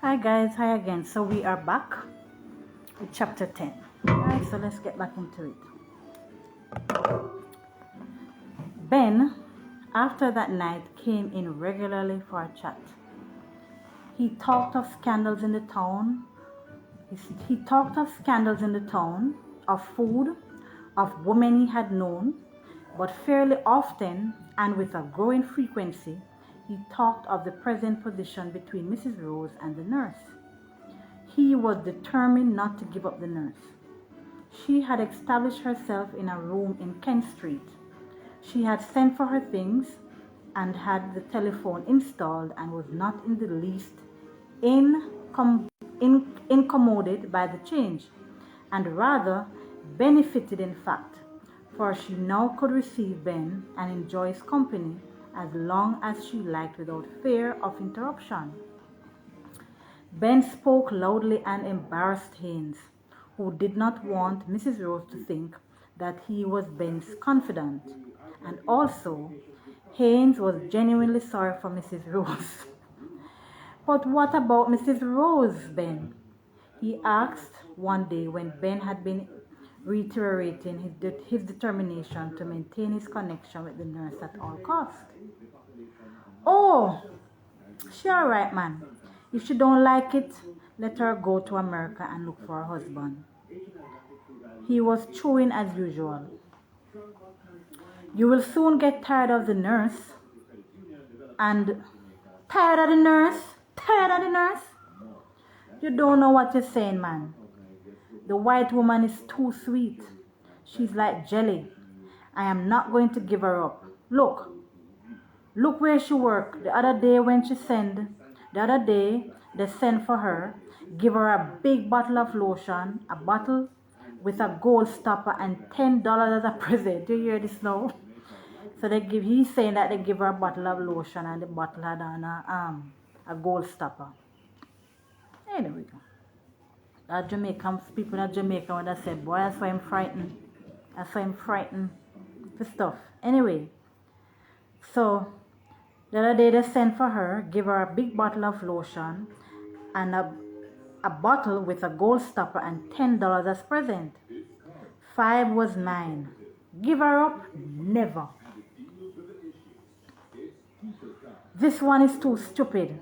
Hi guys, hi again. So we are back with chapter 10. Alright, so let's get back into it. Ben, after that night, came in regularly for a chat. He talked of scandals in the town. He talked of scandals in the town, of food, of women he had known, but fairly often and with a growing frequency, he talked of the present position between Mrs. Rose and the nurse. He was determined not to give up the nurse. She had established herself in a room in Kent Street. She had sent for her things and had the telephone installed and was not in the least incommoded by the change, and rather benefited in fact, for she now could receive Ben and enjoy his company as long as she liked without fear of interruption. Ben spoke loudly and embarrassed Haynes, who did not want Mrs. Rose to think that he was Ben's confidant, and also Haynes was genuinely sorry for Mrs. Rose. But what about Mrs. Rose, Ben? He asked one day when Ben had been reiterating his determination to maintain his connection with the nurse at all costs. Oh, she alright, man. If she don't like it, let her go to America and look for a husband. He was chewing as usual. You will soon get tired of the nurse. And tired of the nurse? Tired of the nurse? You don't know what you're saying, man. The white woman is too sweet. She's like jelly. I am not going to give her up. Look where she worked. The other day they sent for her, give her a big bottle of lotion, a bottle with a gold stopper and $10 as a present. You hear this now? So he's saying that they give her a bottle of lotion and the bottle had on a gold stopper. Anyway, that Jamaican people in Jamaica would have said, boy, that's why I'm frightened. That's why I'm frightened for stuff. Anyway, so the other day they sent for her, give her a big bottle of lotion and a bottle with a gold stopper and $10 as present. 5 was mine. Give her up? Never. This one is too stupid.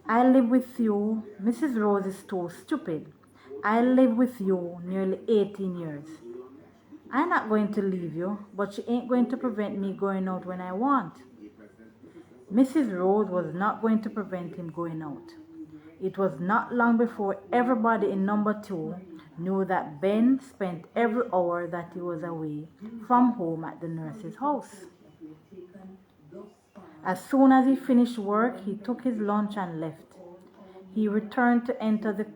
I live with you. Mrs. Rose is too stupid. I live with you nearly 18 years. I'm not going to leave you, but she ain't going to prevent me going out when I want. Mrs. Rose was not going to prevent him going out. It was not long before everybody in number 2 knew that Ben spent every hour that he was away from home at the nurse's house. As soon as he finished work, he took his lunch and left. He returned to enter the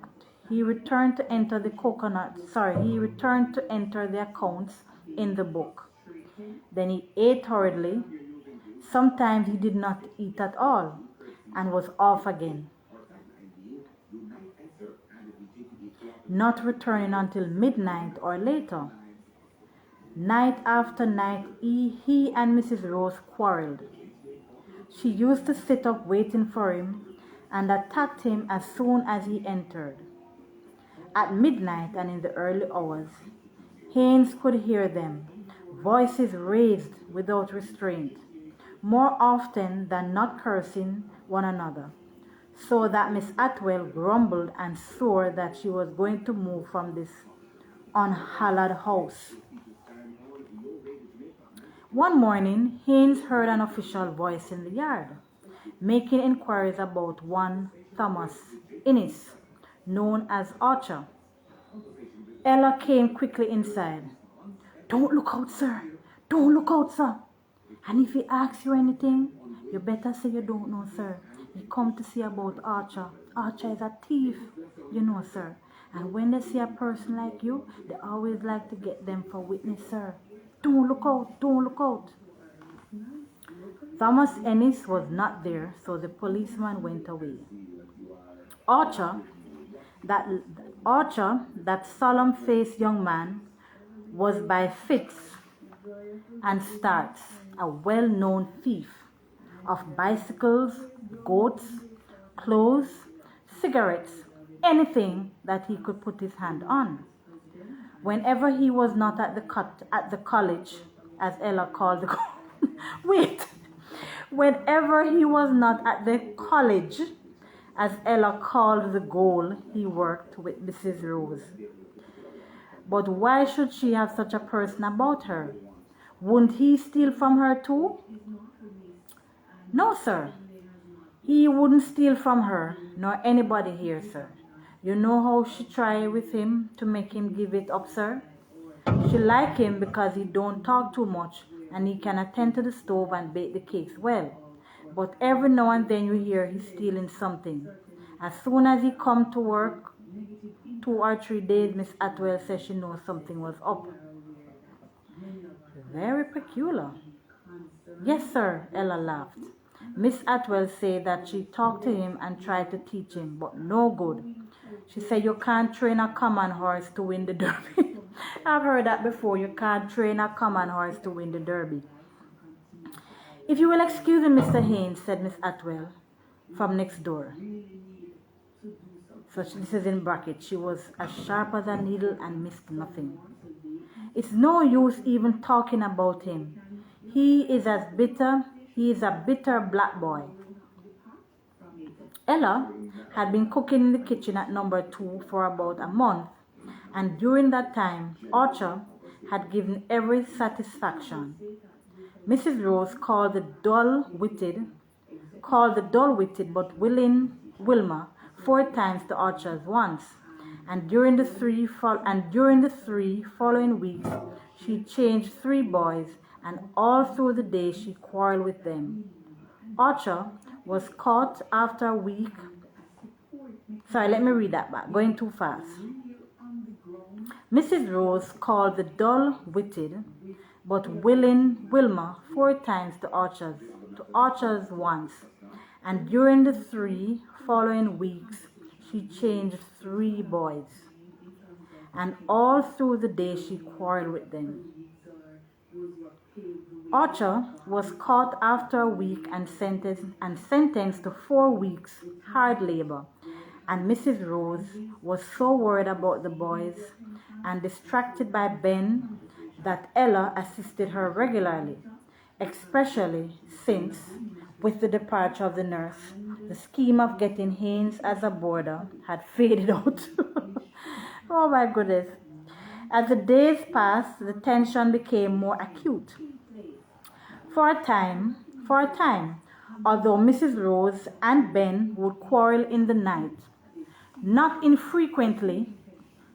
accounts in the book. Then he ate hurriedly. Sometimes he did not eat at all and was off again, not returning until midnight or later. Night after night, he and Mrs. Rose quarreled. She used to sit up waiting for him and attacked him as soon as he entered. At midnight and in the early hours, Haynes could hear them, voices raised without restraint, more often than not cursing one another, so that Miss Atwell grumbled and swore that she was going to move from this unhallowed house. One morning, Haynes heard an official voice in the yard, making inquiries about one Thomas Innes, known as Archer. Ella came quickly inside. Don't look out, sir. Don't look out, sir. And if he asks you anything, you better say you don't know, sir. He come to see about Archer. Archer is a thief, you know, sir. And when they see a person like you, they always like to get them for witness, sir. Don't look out, don't look out. Thomas Ennis was not there, so the policeman went away. Archer, that solemn-faced young man, was by fits and starts a well-known thief of bicycles, goats, clothes, cigarettes, anything that he could put his hand on. Whenever he was not at the college, as Ella called the wait, whenever he was not at the college, as Ella called the goal, he worked with Mrs. Rose. But why should she have such a person about her? Wouldn't he steal from her too? No, sir. He wouldn't steal from her, nor anybody here, sir. You know how she tried with him to make him give it up, sir? She like him because he don't talk too much and he can attend to the stove and bake the cakes well. But every now and then you hear he's stealing something. As soon as he come to work, 2 or 3 days, Miss Atwell says she knows something was up. Very peculiar. Yes, sir, Ella laughed. Miss Atwell said that she talked to him and tried to teach him, but no good. She said you can't train a common horse to win the derby. I've heard that before. You can't train a common horse to win the derby. If you will excuse me, Mr. Haynes, said Miss Atwell from next door. So this is in brackets. She was as sharp as a needle and missed nothing. It's no use even talking about him. He is a bitter black boy. Ella had been cooking in the kitchen at number 2 for about a month, and during that time, Archer had given every satisfaction. Mrs. Rose called the dull-witted but willing Wilma 4 times to Archer's once, and during the 3 following weeks, she changed 3 boys, and all through the day she quarreled with them. Archer was caught after a week. Sorry, let me read that back. Going too fast. Mrs. Rose called the dull-witted but willing Wilma 4 times to Archer's once, and during the 3 following weeks she changed 3 boys, and all through the day she quarreled with them. Archer was caught after a week and sentenced to 4 weeks hard labor, and Mrs. Rose was so worried about the boys and distracted by Ben that Ella assisted her regularly, especially since, with the departure of the nurse, the scheme of getting Haynes as a boarder had faded out. Oh my goodness. As the days passed, the tension became more acute. For a time, although Mrs. Rose and Ben would quarrel in the night, not infrequently,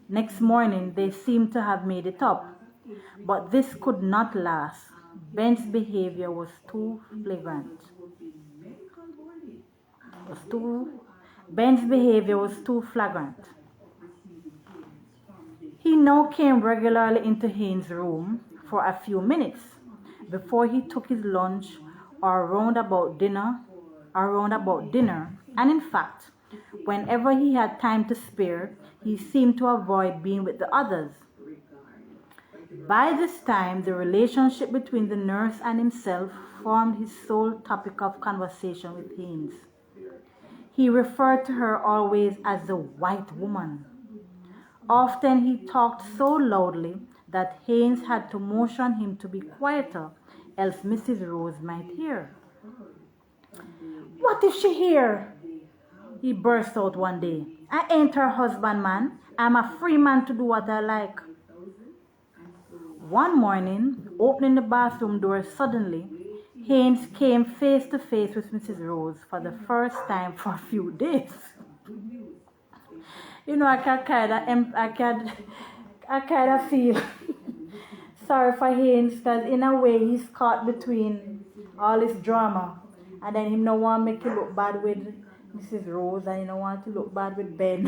next morning they seemed to have made it up. But this could not last. Ben's behavior was too flagrant. He now came regularly into Haynes' room for a few minutes before he took his lunch or round about dinner, and in fact, whenever he had time to spare, he seemed to avoid being with the others. By this time, the relationship between the nurse and himself formed his sole topic of conversation with Haynes. He referred to her always as the white woman. Often he talked so loudly that Haynes had to motion him to be quieter, else Mrs. Rose might hear. "What if she hear?" he burst out one day. "I ain't her husband, man. I'm a free man to do what I like." One morning, opening the bathroom door suddenly, Haynes came face to face with Mrs. Rose for the first time for a few days. You know, I kind of feel sorry for Haynes, because in a way he's caught between all this drama, and then he don't want to make it look bad with Mrs. Rose, and he don't want to look bad with Ben.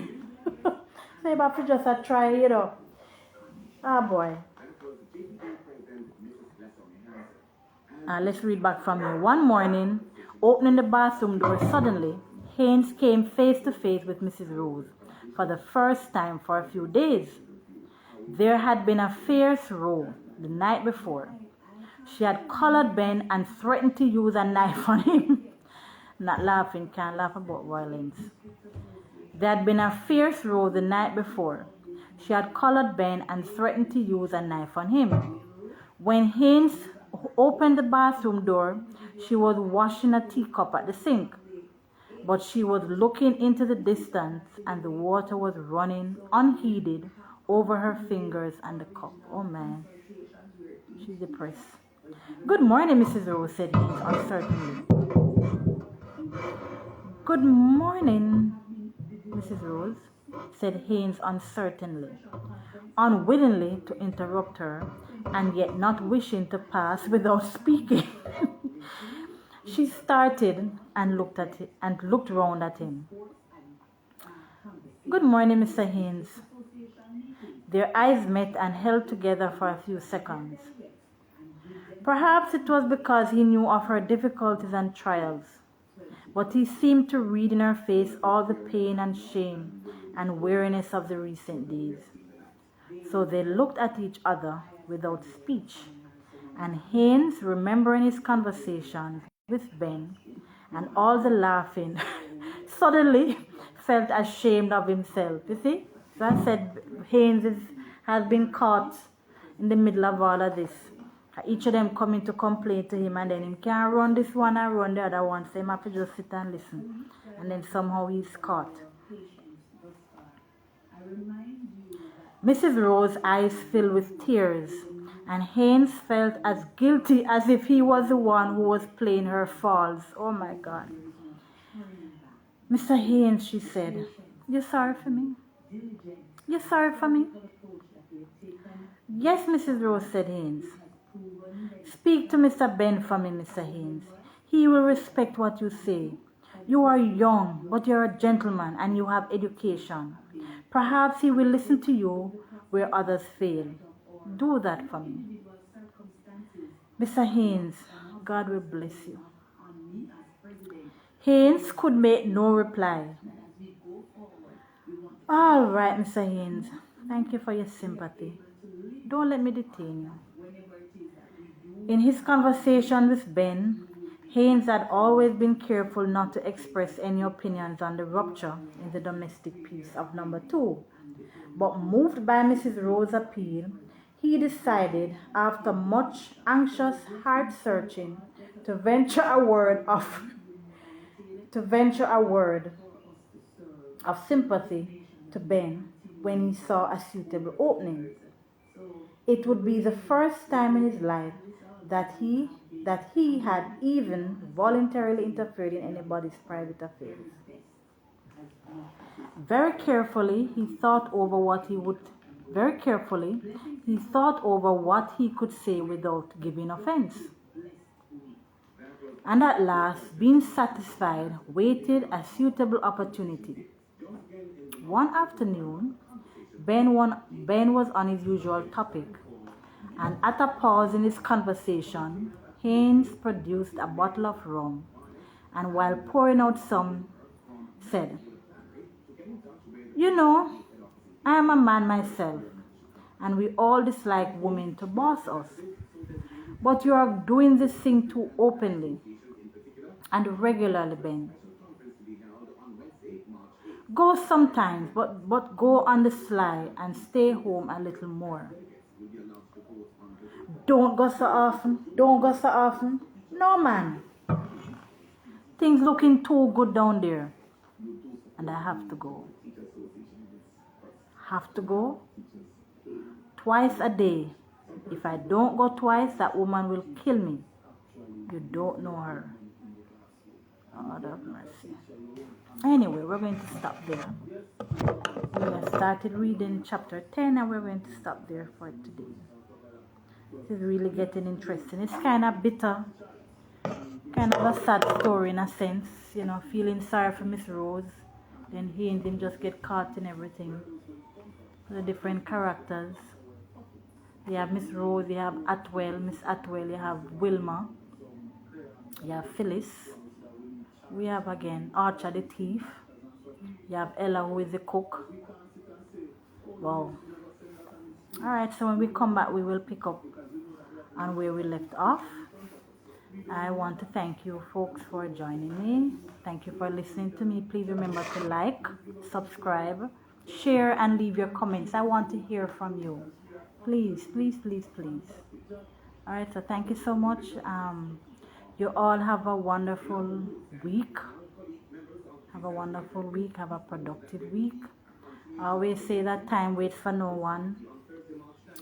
So you have to just try, you know. Ah, boy. Let's read back from here. One morning, opening the bathroom door suddenly, Haynes came face to face with Mrs. Rose for the first time for a few days. There had been a fierce row the night before. She had collared Ben and threatened to use a knife on him. Not laughing, can't laugh about violence. There had been a fierce row the night before. She had collared Ben and threatened to use a knife on him. When Haynes opened the bathroom door, she was washing a teacup at the sink. But she was looking into the distance and the water was running unheeded over her fingers and the cup. Oh man, she's depressed. Good morning, Mrs. Rose, said Haynes uncertainly. Good morning, Mrs. Rose, said Haynes uncertainly, unwillingly to interrupt her, and yet not wishing to pass without speaking. She started and looked round at him. Good morning, Mr. Haynes. Their eyes met and held together for a few seconds. Perhaps it was because he knew of her difficulties and trials, but he seemed to read in her face all the pain and shame and weariness of the recent days. So they looked at each other without speech, and Haynes, remembering his conversations with Ben and all the laughing, suddenly felt ashamed of himself. You see? So I said Haynes has been caught in the middle of all of this. Each of them coming to complain to him, and then he can't run this one and run the other one. So he have to just sit and listen. And then somehow he's caught. Mrs. Rose's eyes filled with tears, and Haynes felt as guilty as if he was the one who was playing her false. Oh my God. Mr. Haynes, she said, you're sorry for me? You're sorry for me? Yes, Mrs. Rose, said Haynes. Speak to Mr. Ben for me, Mr. Haynes. He will respect what you say. You are young, but you're a gentleman and you have education. Perhaps he will listen to you where others fail. Do that for me. Mr. Haynes, God will bless you. Haynes could make no reply. All right, Mr. Haynes. Thank you for your sympathy. Don't let me detain you. In his conversation with Ben, Haynes had always been careful not to express any opinions on the rupture in the domestic peace of number 2. But moved by Mrs. Rose's appeal, he decided, after much anxious heart-searching, to venture a word of sympathy to Ben when he saw a suitable opening. It would be the first time in his life that he had even voluntarily interfered in anybody's private affairs. Very carefully, he thought over what he could say without giving offense. And at last, being satisfied, waited a suitable opportunity. One afternoon, Ben was on his usual topic, and at a pause in his conversation, Haynes produced a bottle of rum, and while pouring out some, said, You know, I am a man myself, and we all dislike women to boss us. But you are doing this thing too openly and regularly, Ben. Go sometimes, but go on the sly and stay home a little more. Don't go so often. No, man. Things looking too good down there. And I have to go. Have to go? Twice a day. If I don't go twice, that woman will kill me. You don't know her. God have mercy. Anyway, we're going to stop there. We have started reading chapter 10 and we're going to stop there for today. This is really getting interesting. It's kind of bitter. Kind of a sad story in a sense. You know, feeling sorry for Miss Rose. Then he and him just get caught in everything. The different characters. You have Miss Rose, you have Miss Atwell, you have Wilma. You have Phyllis. We have again Archer the thief. You have Ella who is the cook. Wow. Alright, so when we come back we will pick up on where we left off. I want to thank you folks for joining me. Thank you for listening to me. Please remember to like, subscribe, share, and leave your comments. I want to hear from you. Please, please, please, please. All right, so thank you so much. You all have a wonderful week. Have a wonderful week. Have a productive week. I always say that time waits for no one.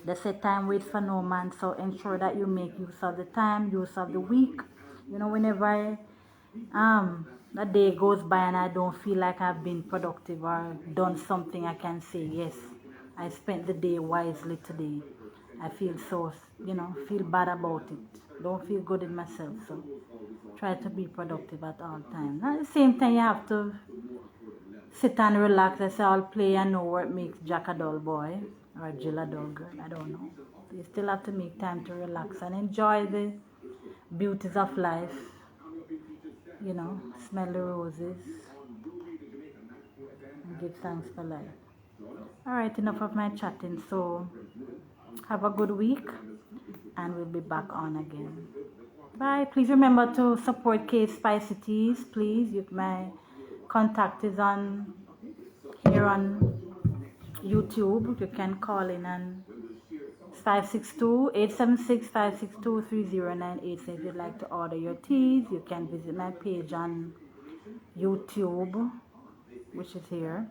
They say time waits for no man, so ensure that you make use of the time, use of the week. Whenever a day goes by and I don't feel like I've been productive or done something, I can say, yes, I spent the day wisely today. I feel so, feel bad about it. Don't feel good in myself, so try to be productive at all times. At the same time, you have to sit and relax. I say, I'll play and know what makes Jack a dull boy or Jill a dull girl. I don't know. You still have to make time to relax and enjoy the beauties of life. Smell the roses and give thanks for life. Alright, enough of my chatting. So, have a good week and we'll be back on again. Bye. Please remember to support K Spicy Teas. Please, my contact is on here on YouTube. You can call in and 562-876-562-3098. So if you'd like to order your teas, you can visit my page on YouTube, which is here.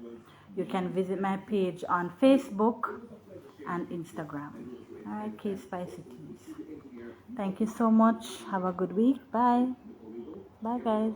You can visit my page on Facebook and Instagram. Alright, K Spicy Teas. Thank you so much. Have a good week. Bye. Bye, guys.